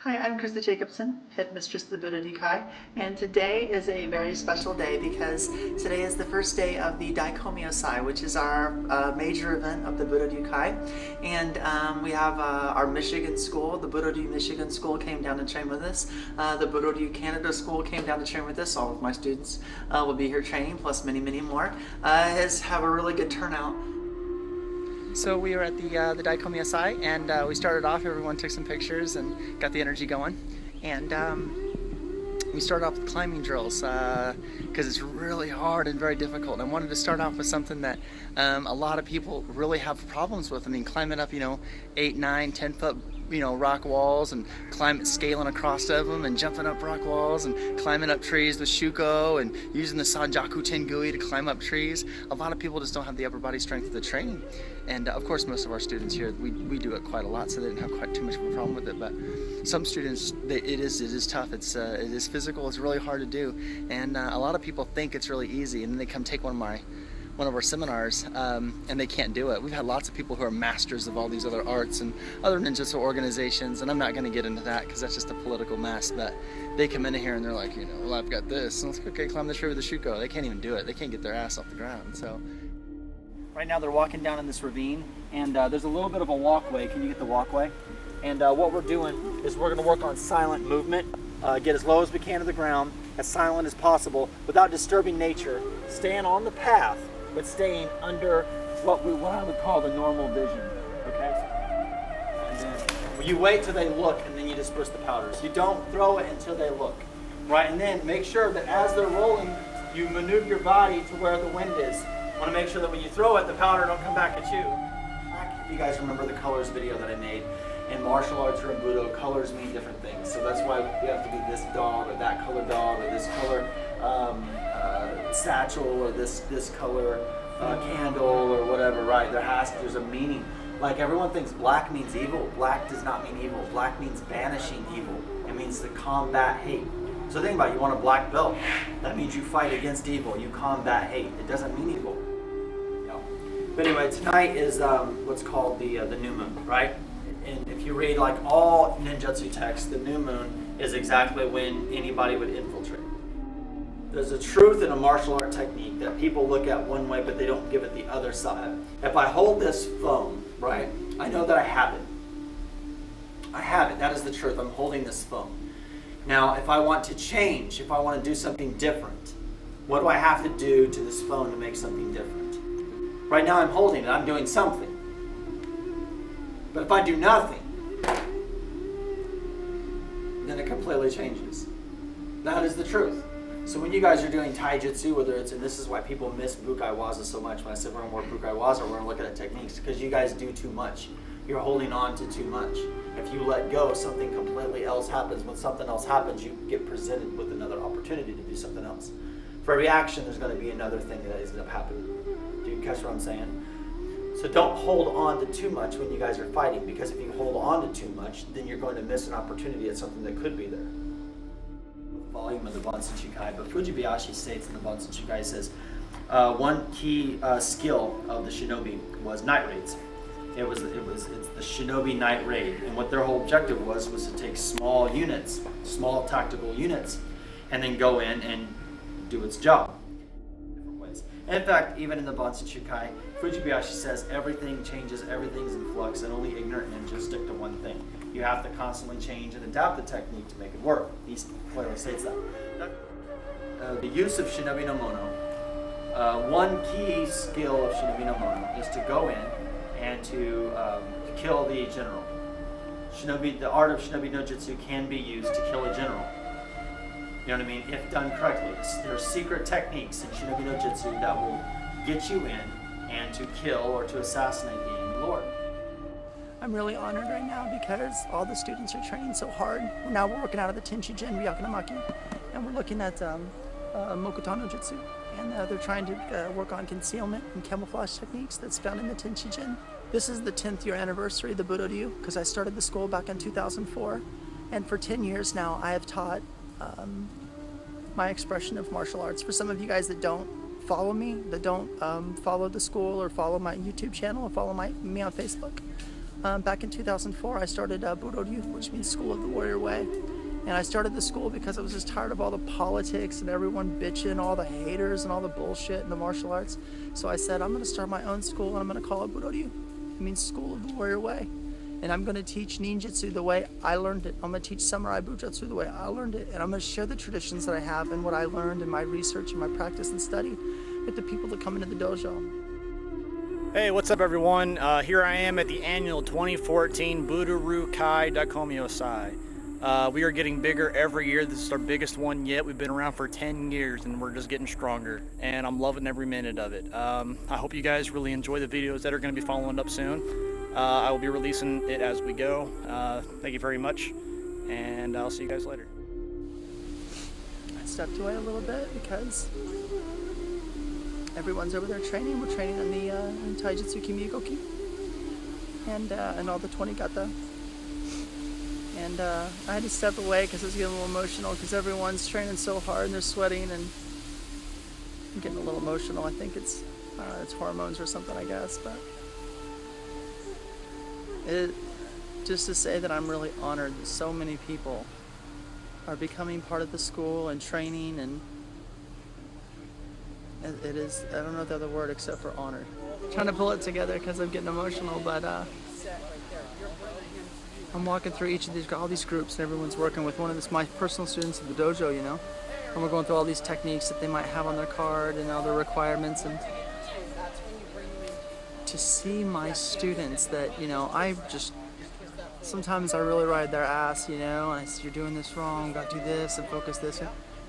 Hi, I'm Christa Jacobson, headmistress of the Budo Ryu Kai, and today is a very special day because today is the first day of the Daikomyosai, which is our major event of the Budo Ryu Kai. And we have our Michigan school, the Budo Ryu Michigan school came down to train with us. The Budo Ryu Canada school came down to train with us. All of my students will be here training, plus many, many more. Have a really good turnout. So we were at the Daikomyosai, and we started off, everyone took some pictures and got the energy going. And we started off with climbing drills because it's really hard and very difficult. And I wanted to start off with something that a lot of people really have problems with. I mean, climbing up, 8, 9, 10 foot rock walls, and scaling across of them, and jumping up rock walls, and climbing up trees with shuko, and using the Sanjaku Tengui to climb up trees. A lot of people just don't have the upper body strength of the training. And of course, most of our students here, we do it quite a lot, so they didn't have quite too much of a problem with it. But some students, it is tough. It is physical. It's really hard to do, and a lot of people think it's really easy, and then they come take one of our seminars, and they can't do it. We've had lots of people who are masters of all these other arts and other ninjutsu organizations, and I'm not going to get into that because that's just a political mess. But they come in here and they're like, well, I've got this, and it's like, okay, climb the tree with the shuko. They can't even do it. They can't get their ass off the ground. So right now they're walking down in this ravine, and there's a little bit of a walkway. Can you get the walkway? And what we're doing is we're going to work on silent movement, get as low as we can to the ground, as silent as possible, without disturbing nature, staying on the path, but staying under what I would call the normal vision, okay? And then you wait till they look, and then you disperse the powders. You don't throw it until they look, right? And then make sure that as they're rolling, you maneuver your body to where the wind is. You want to make sure that when you throw it, the powder don't come back at you. If you guys remember the colors video that I made, in martial arts or in Budo, colors mean different things. So that's why we have to be this dog or that color dog or this color satchel or this color candle or whatever, right? There's a meaning. Like everyone thinks black means evil. Black does not mean evil. Black means banishing evil. It means to combat hate. So think about it, you want a black belt. That means you fight against evil. You combat hate. It doesn't mean evil. No. But anyway, tonight is what's called the new moon, right? And if you read like all ninjutsu texts, the new moon is exactly when anybody would infiltrate. There's a truth in a martial art technique that people look at one way, but they don't give it the other side. If I hold this phone, right, I know that I have it. I have it. That is the truth. I'm holding this phone. Now, if I want to change, if I want to do something different, what do I have to do to this phone to make something different? Right now I'm holding it. I'm doing something. But if I do nothing, then it completely changes. That is the truth. So when you guys are doing taijutsu, whether it's, and this is why people miss bukai waza so much, when I said we're going to work bukai waza, we're going to look at techniques, because you guys do too much. You're holding on to too much. If you let go, something completely else happens. When something else happens, you get presented with another opportunity to do something else. For every action, there's going to be another thing that ends up happening. Do you catch what I'm saying? So don't hold on to too much when you guys are fighting, because if you hold on to too much, then you're going to miss an opportunity at something that could be there. Volume of the Bujutsu Kai, but Fujibayashi states in the Bujutsu Kai, says one key skill of the shinobi was night raids. It's the shinobi night raid, and what their whole objective was to take small units, small tactical units, and then go in and do its job. Different ways. And in fact, even in the Bujutsu Kai, Fujibayashi says everything changes, everything's in flux, and only ignorant ninjas stick to one thing. You have to constantly change and adapt the technique to make it work. He clearly states that. The use of Shinobi no Mono. One key skill of Shinobi no Mono is to go in and to kill the general. The art of Shinobi no Jutsu can be used to kill a general. You know what I mean? If done correctly. There are secret techniques in Shinobi no Jutsu that will get you in and to kill or to assassinate the enemy lord. I'm really honored right now because all the students are training so hard. Now we're working out of the Tenshijin Ryakunamaki, and we're looking at Mokutano Jutsu, and they're trying to work on concealment and camouflage techniques that's found in the Tenshijin. This is the 10th year anniversary of the Budo Ryu, because I started the school back in 2004, and for 10 years now I have taught my expression of martial arts. For some of you guys that don't follow me, that don't follow the school or follow my YouTube channel or follow me on Facebook, Back in 2004, I started Budo Ryu, which means School of the Warrior Way. And I started the school because I was just tired of all the politics and everyone bitching, all the haters and all the bullshit in the martial arts. So I said, I'm going to start my own school and I'm going to call it Budo Ryu. It means School of the Warrior Way. And I'm going to teach ninjutsu the way I learned it. I'm going to teach samurai bujutsu the way I learned it. And I'm going to share the traditions that I have and what I learned in my research and my practice and study with the people that come into the dojo. Hey, what's up everyone? Here I am at the annual 2014 Budo Ryu Kai Daikomyosai. We are getting bigger every year. This is our biggest one yet. We've been around for 10 years and we're just getting stronger. And I'm loving every minute of it. I hope you guys really enjoy the videos that are going to be following up soon. I will be releasing it as we go. Thank you very much. And I'll see you guys later. I stepped away a little bit because everyone's over there training. We're training on the Taijutsu Kimigoki and all the 20 gata. And I had to step away because I was getting a little emotional because everyone's training so hard and they're sweating and I'm getting a little emotional. I think it's hormones or something, I guess. But just to say that I'm really honored that so many people are becoming part of the school and training, and it is, I don't know the other word except for honored. I'm trying to pull it together because I'm getting emotional, but I'm walking through all these groups and everyone's working with one of my personal students at the dojo, you know, and we're going through all these techniques that they might have on their card and all their requirements, and to see my students that, you know, sometimes I really ride their ass, you know, and I say, you're doing this wrong, gotta do this and focus this.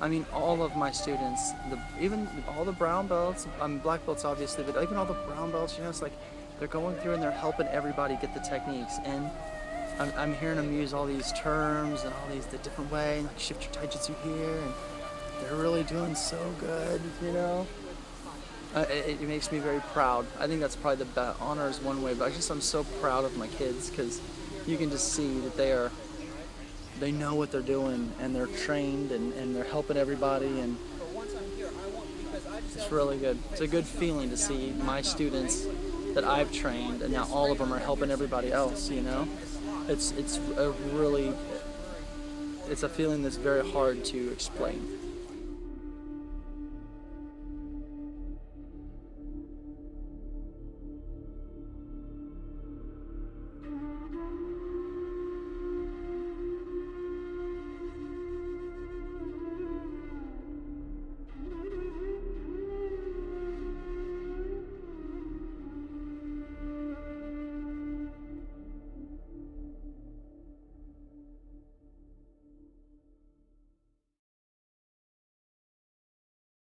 I mean, all of my students, even all the brown belts, black belts obviously, but even all the brown belts, you know, it's like they're going through and they're helping everybody get the techniques. And I'm hearing them use all these terms and all the different way, and like shift your taijutsu here, and they're really doing so good, you know. It makes me very proud. I think that's probably the best. Honor is one way, but I'm so proud of my kids because you can just see that they know what they're doing and they're trained and they're helping everybody, and it's really good. It's a good feeling to see my students that I've trained and now all of them are helping everybody else, you know. It's a feeling that's very hard to explain.